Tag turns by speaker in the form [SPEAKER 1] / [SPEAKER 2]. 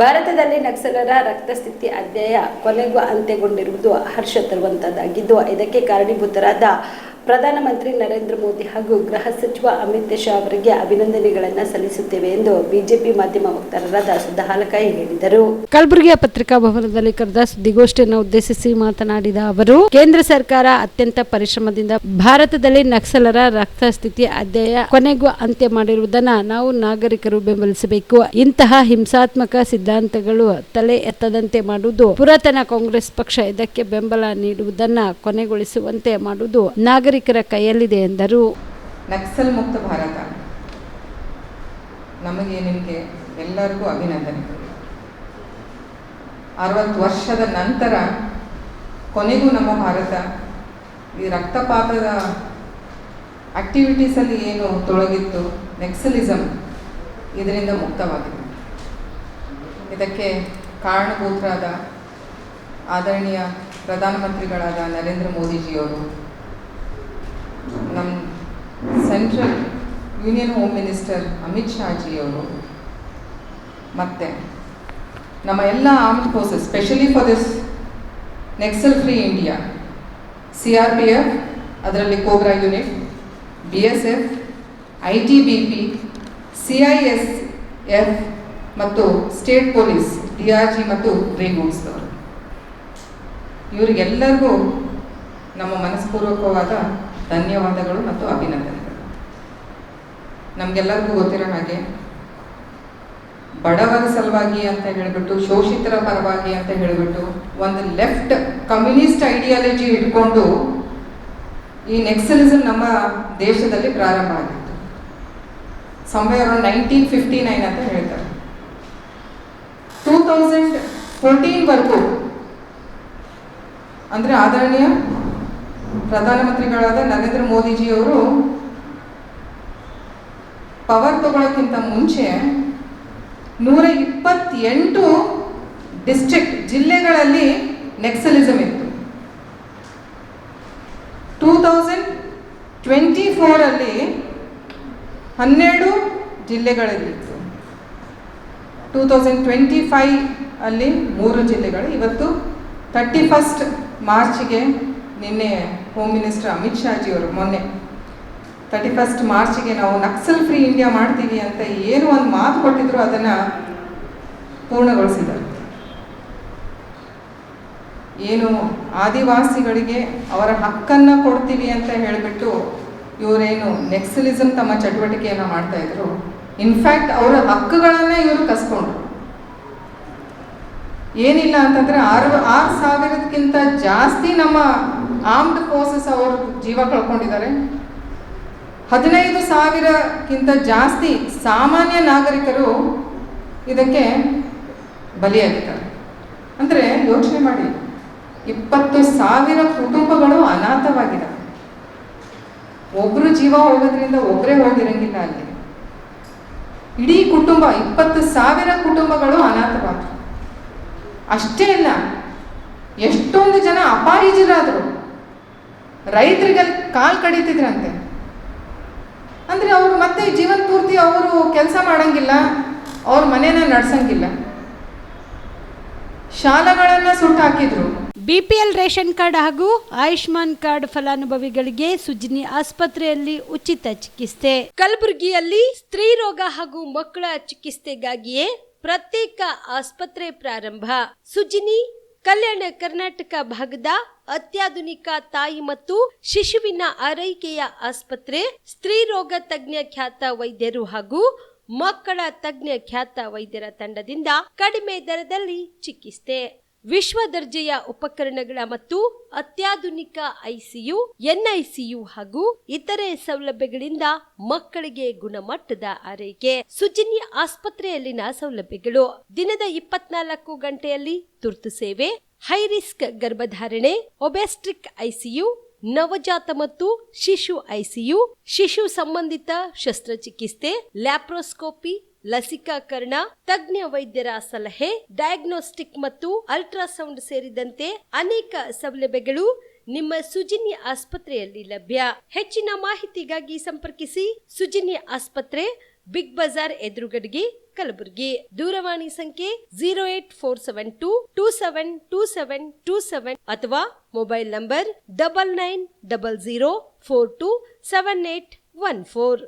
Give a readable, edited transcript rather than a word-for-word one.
[SPEAKER 1] ಭಾರತದಲ್ಲಿ ನಕ್ಸಲರ ರಕ್ತಸ್ಥಿತಿ ಅಧ್ಯಾಯ ಕೊನೆಗೂ ಅಂತ್ಯಗೊಂಡಿರುವುದು ಹರ್ಷ ತರುವಂತದ್ದಾಗಿದ್ದು, ಇದಕ್ಕೆ ಕಾರಣೀಭೂತರಾದ ಪ್ರಧಾನಮಂತ್ರಿ ನರೇಂದ್ರ ಮೋದಿ ಹಾಗೂ ಗೃಹ ಸಚಿವ ಅಮಿತ್ ಶಾ ಅವರಿಗೆ ಅಭಿನಂದನೆಗಳನ್ನು ಸಲ್ಲಿಸುತ್ತೇವೆ ಎಂದು ಬಿಜೆಪಿ ಮಾಧ್ಯಮ ವಕ್ತಾರರಾದ ಸುಧಾ ಹಾಲಕಾಯಿ ಹೇಳಿದರು. ಕಲಬುರಗಿಯ ಪತ್ರಿಕಾ ಭವನದಲ್ಲಿ ಕರೆದ ಸುದ್ದಿಗೋಷ್ಠಿಯನ್ನು ಉದ್ದೇಶಿಸಿ ಮಾತನಾಡಿದ ಅವರು, ಕೇಂದ್ರ ಸರ್ಕಾರ ಅತ್ಯಂತ ಪರಿಶ್ರಮದಿಂದ ಭಾರತದಲ್ಲಿ ನಕ್ಸಲರ ರಕ್ತಸ್ಥಿತಿ ಅಧ್ಯಾಯ ಕೊನೆಗೂ ಅಂತ್ಯ ಮಾಡಿರುವುದನ್ನು ನಾವು ನಾಗರಿಕರು ಬೆಂಬಲಿಸಬೇಕು. ಇಂತಹ ಹಿಂಸಾತ್ಮಕ ಸಿದ್ಧಾಂತಗಳು ತಲೆ ಎತ್ತದಂತೆ ಮಾಡುವುದು, ಪುರಾತನ ಕಾಂಗ್ರೆಸ್ ಪಕ್ಷ ಇದಕ್ಕೆ ಬೆಂಬಲ ನೀಡುವುದನ್ನ ಕೊನೆಗೊಳಿಸುವಂತೆ ಮಾಡುವುದು ನಾಗರಿಕರ ಕೈಯಲ್ಲಿದೆ ಎಂದರು.
[SPEAKER 2] ನಕ್ಸಲ್ ಮುಕ್ತ ಭಾರತ ನಮಗೆ ನಿಮಗೆ ಎಲ್ಲರಿಗೂ ಅಭಿನಂದನೆ. 60 ವರ್ಷದ ನಂತರ ಕೊನೆಗೂ ನಮ್ಮ ಭಾರತ ಈ ರಕ್ತಪಾತದ ಆಕ್ಟಿವಿಟೀಸಲ್ಲಿ ಏನು ತೊಡಗಿತ್ತು, ನಕ್ಸಲಿಸಮ್, ಇದರಿಂದ ಮುಕ್ತವಾಗಿದೆ. ಇದಕ್ಕೆ ಕಾರಣಭೂತರಾದ ಆದರಣೀಯ ಪ್ರಧಾನಮಂತ್ರಿಗಳಾದ ನರೇಂದ್ರ ಮೋದಿಜಿಯವರು, ನಮ್ಮ central union home minister Amit ಶಾಜಿಯವರು, ಮತ್ತು ನಮ್ಮ ಎಲ್ಲ armed forces, specially for this Naxal free India, CRPF, ಅದರಲ್ಲಿ Cobra unit, BSF, ITBP, CISF ಮತ್ತು ಸ್ಟೇಟ್ ಪೊಲೀಸ್, DRG ಮತ್ತು ರೇಗೂನ್ಸ್ದವರು, ಇವರಿಗೆಲ್ಲರಿಗೂ ನಮ್ಮ ಮನಸ್ಪೂರ್ವಕವಾದ ಧನ್ಯವಾದಗಳು ಮತ್ತು ಅಭಿನಂದನೆಗಳು. ನಮಗೆಲ್ಲರಿಗೂ ಗೊತ್ತಿರೋ ಹಾಗೆ ಬಡವರ ಸಲುವಾಗಿ ಅಂತ ಹೇಳಿಬಿಟ್ಟು, ಶೋಷಿತರ ಪರವಾಗಿ ಅಂತ ಹೇಳಿಬಿಟ್ಟು ಒಂದು ಲೆಫ್ಟ್ ಕಮ್ಯುನಿಸ್ಟ್ ಐಡಿಯಾಲಜಿ ಇಟ್ಕೊಂಡು ಈ ನಕ್ಸಲಿಸಮ್ ನಮ್ಮ ದೇಶದಲ್ಲಿ ಪ್ರಾರಂಭ ಆಗಿತ್ತು. ಸಂವೇರ್ ಅರೌಂಡ್ 1959 ಅಂತ ಹೇಳ್ತಾರೆ. 2014ವರೆಗೂ ಅಂದರೆ ಆದರಣೀಯ ಪ್ರಧಾನಮಂತ್ರಿಗಳಾದ ನರೇಂದ್ರ ಮೋದಿಜಿಯವರು ಪವರ್ ತಗೊಳ್ಳೋಕ್ಕಿಂತ ಮುಂಚೆ 128 ಡಿಸ್ಟ್ರಿಕ್ಟ್ ಜಿಲ್ಲೆಗಳಲ್ಲಿ ನಕ್ಸಲಿಸಮ್ ಇತ್ತು. 2024 12 ಜಿಲ್ಲೆಗಳಲ್ಲಿತ್ತು. 2025 3 ಜಿಲ್ಲೆಗಳು. ಇವತ್ತು 31 ಮಾರ್ಚ್ಗೆ, ನಿನ್ನೆ ಹೋಮ್ ಮಿನಿಸ್ಟರ್ ಅಮಿತ್ ಶಾಜಿಯವರು ಮೊನ್ನೆ 31 ಮಾರ್ಚ್ಗೆ ನಾವು ನಕ್ಸಲ್ ಫ್ರೀ ಇಂಡಿಯಾ ಮಾಡ್ತೀವಿ ಅಂತ ಏನು ಒಂದು ಮಾತು ಕೊಟ್ಟಿದ್ರು, ಅದನ್ನು ಪೂರ್ಣಗೊಳಿಸಿದರು. ಏನು ಆದಿವಾಸಿಗಳಿಗೆ ಅವರ ಹಕ್ಕನ್ನು ಕೊಡ್ತೀವಿ ಅಂತ ಹೇಳಿಬಿಟ್ಟು ಇವರೇನು ನಕ್ಸಲಿಸಮ್ ತಮ್ಮ ಚಟುವಟಿಕೆಯನ್ನು ಮಾಡ್ತಾ ಇದ್ರು, ಇನ್ಫ್ಯಾಕ್ಟ್ ಅವರ ಹಕ್ಕುಗಳನ್ನೇ ಇವರು ಕಸ್ಕೊಂಡ್ರು. ಏನಿಲ್ಲ ಅಂತಂದರೆ 6,000ಕ್ಕಿಂತ ಜಾಸ್ತಿ ನಮ್ಮ ಆರ್ಮ್ಡ್ ಫೋರ್ಸಸ್ ಅವರು ಜೀವ ಕಳ್ಕೊಂಡಿದ್ದಾರೆ. 15,000ಕ್ಕಿಂತ ಜಾಸ್ತಿ ಸಾಮಾನ್ಯ ನಾಗರಿಕರು ಇದಕ್ಕೆ ಬಲಿಯಾಗಿದ್ದಾರೆ. ಅಂದರೆ ಯೋಚನೆ ಮಾಡಿ, 20,000 ಕುಟುಂಬಗಳು ಅನಾಥವಾಗಿದ್ದಾವೆ. ಒಬ್ಬರು ಜೀವ ಹೋಗೋದ್ರಿಂದ ಒಬ್ಬರೇ ಹೋಗಿರಂಗಿಲ್ಲ, ಅಲ್ಲಿ ಇಡೀ ಕುಟುಂಬ 20,000 ಕುಟುಂಬಗಳು ಅನಾಥವಾದರು. ಅಷ್ಟೇ ಅಲ್ಲ, ಎಷ್ಟೊಂದು ಜನ ಅಪಾಹಿಜರಾದರು, ರೈತರಿಗೆ ಕಾಲು ಕಡಿತಿದ್ರಂತೆ. ಅಂದರೆ ಅವರು ಮತ್ತೆ ಜೀವನ ಪೂರ್ತಿ ಅವರು ಕೆಲಸ ಮಾಡಂಗಿಲ್ಲ, ಅವ್ರ ಮನೇನ ನಡೆಸಂಗಿಲ್ಲ, ಶಾಲೆಗಳನ್ನು ಸುಟ್ಟಾಕಿದ್ರು.
[SPEAKER 1] BPL ರೇಷನ್ ಕಾರ್ಡ್ ಹಾಗೂ ಆಯುಷ್ಮಾನ್ ಕಾರ್ಡ್ ಫಲಾನುಭವಿಗಳಿಗೆ ಸುಜಿನಿ ಆಸ್ಪತ್ರೆಯಲ್ಲಿ ಉಚಿತ ಚಿಕಿತ್ಸೆ. ಕಲಬುರಗಿಯಲ್ಲಿ ಸ್ತ್ರೀ ರೋಗ ಹಾಗೂ ಮಕ್ಕಳ ಚಿಕಿತ್ಸೆಗಾಗಿಯೇ ಪ್ರತ್ಯೇಕ ಆಸ್ಪತ್ರೆ ಪ್ರಾರಂಭ. ಸುಜಿನಿ ಕಲ್ಯಾಣ ಕರ್ನಾಟಕ ಭಾಗದ ಅತ್ಯಾಧುನಿಕ ತಾಯಿ ಮತ್ತು ಶಿಶುವಿನ ಆರೈಕೆಯ ಆಸ್ಪತ್ರೆ. ಸ್ತ್ರೀ ರೋಗ ತಜ್ಞ ಖ್ಯಾತ ವೈದ್ಯರು ಹಾಗೂ ಮಕ್ಕಳ ತಜ್ಞ ಖ್ಯಾತ ವೈದ್ಯರ ತಂಡದಿಂದ ಕಡಿಮೆ ದರದಲ್ಲಿ ಚಿಕಿತ್ಸೆ, ವಿಶ್ವ ದರ್ಜೆಯ ಉಪಕರಣಗಳ ಮತ್ತು ಅತ್ಯಾಧುನಿಕ ICU, NICU ಹಾಗೂ ಇತರೆ ಸೌಲಭ್ಯಗಳಿಂದ ಮಕ್ಕಳಿಗೆ ಗುಣಮಟ್ಟದ ಆರೈಕೆ. ಸುಜಿನಿ ಆಸ್ಪತ್ರೆಯಲ್ಲಿನ ಸೌಲಭ್ಯಗಳು: ದಿನದ 24 ಗಂಟೆಯಲ್ಲಿ ತುರ್ತು ಸೇವೆ, ಹೈ ರಿಸ್ಕ್ ಗರ್ಭಧಾರಣೆ, ಒಬೆಸ್ಟ್ರಿಕ್ ICU, ನವಜಾತ ಮತ್ತು ಶಿಶು ICU, ಶಿಶು ಸಂಬಂಧಿತ ಶಸ್ತ್ರಚಿಕಿತ್ಸೆ, ಲ್ಯಾಪ್ರೋಸ್ಕೋಪಿ, ಲಸಿಕಾಕರಣ, ತಜ್ಞ ವೈದ್ಯರ ಸಲಹೆ, ಡಯಾಗ್ನೋಸ್ಟಿಕ್ ಮತ್ತು ಅಲ್ಟ್ರಾಸೌಂಡ್ ಸೇರಿದಂತೆ ಅನೇಕ ಸೌಲಭ್ಯಗಳು ನಿಮ್ಮ ಸುಜಿನಿ ಆಸ್ಪತ್ರೆಯಲ್ಲಿ ಲಭ್ಯ. ಹೆಚ್ಚಿನ ಮಾಹಿತಿಗಾಗಿ ಸಂಪರ್ಕಿಸಿ ಸುಜಿನಿ ಆಸ್ಪತ್ರೆ, ಬಿಗ್ ಬಜಾರ್ ಎದುರುಗಡೆಗೆ, ಕಲಬುರಗಿ. ದೂರವಾಣಿ ಸಂಖ್ಯೆ 08472272727 ಅಥವಾ ಮೊಬೈಲ್ ನಂಬರ್ 9900427814.